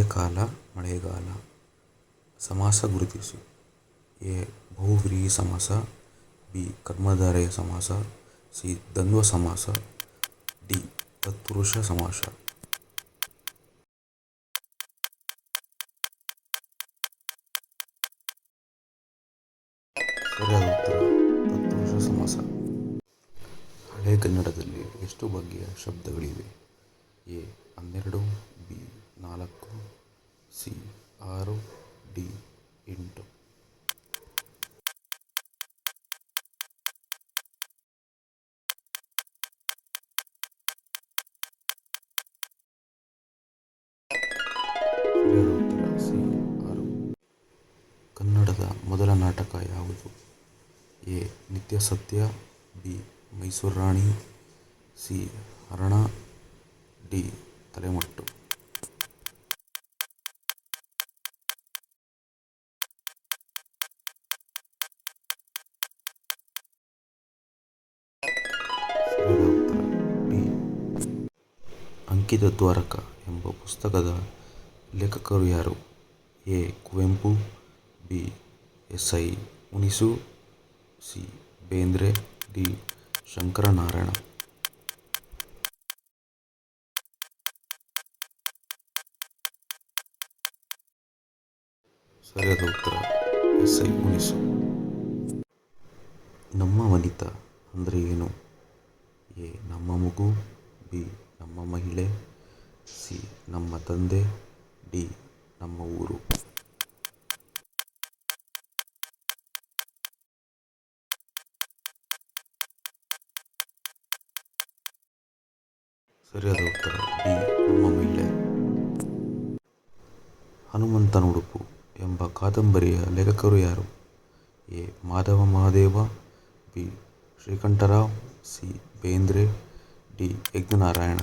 ಮಳೆಕಾಲ ಮಳೆಗಾಲ. ಸಮಾಸ ಗುರುತಿಸಿ. ಎ ಬಹುವ್ರೀಹಿ ಸಮಾಸ, ಬಿ ಕರ್ಮಧಾರಯ ಸಮಾಸ, ಸಿ ದ್ವಂದ್ವ ಸಮಾಸ, ಡಿ ತತ್ಪುರುಷ ಸಮಾಸ. ಸರಿಯಾದ ಉತ್ತರ ತತ್ಪುರುಷ ಸಮಾಸ. ಹಳೆಗನ್ನಡದಲ್ಲಿ ಎಷ್ಟು ಬಗೆಯ ಶಬ್ದಗಳಿವೆ? A 12, B 4, C 6, D 8. ಸರಿಯಾದ ಉತ್ತರ ಸಿ 6. ಕನ್ನಡದ ಮೊದಲ ನಾಟಕ ಯಾವುದು? ಎ ನಿತ್ಯಸತ್ಯ, ಬಿ ಮೈಸೂರು ರಾಣಿ, ಸಿ ಹರಣ, ಡಿ ತಲೆಮಟ್ಟು. ಸರಿಯಾದ ಉತ್ತರ ಡಿ. ಅಂಕಿತ ದ್ವಾರಕ ಎಂಬ ಪುಸ್ತಕದ ಲೇಖಕರು ಯಾರು? A Kuvempu, B S I ಮುನಿಸು, ಸಿ ಬೇಂದ್ರೆ, ಡಿ ಶಂಕರನಾರಾಯಣ. ಸರಿಯಾದ ಉತ್ತರ ಎಸ್ ಐ ಮುನಿಸು. ನಮ್ಮ ವನಿತಾ ಅಂದರೆ ಏನು? ಎ ನಮ್ಮ ಮಗು, ಬಿ ನಮ್ಮ ಮಹಿಳೆ, ಸಿ ನಮ್ಮ ತಂದೆ, ಡಿ ನಮ್ಮ ಊರು. ಸರಿಯಾದ ಉತ್ತರ ಡಿ ನಮ್ಮ ಮಹಿಳೆ. ಹನುಮಂತನ ಉಡುಪು ಎಂಬ ಕಾದಂಬರಿಯ ಲೇಖಕರು ಯಾರು? A Madhava Mahadeva, B Srikantharao, C Bendre, D Yajnanarayana.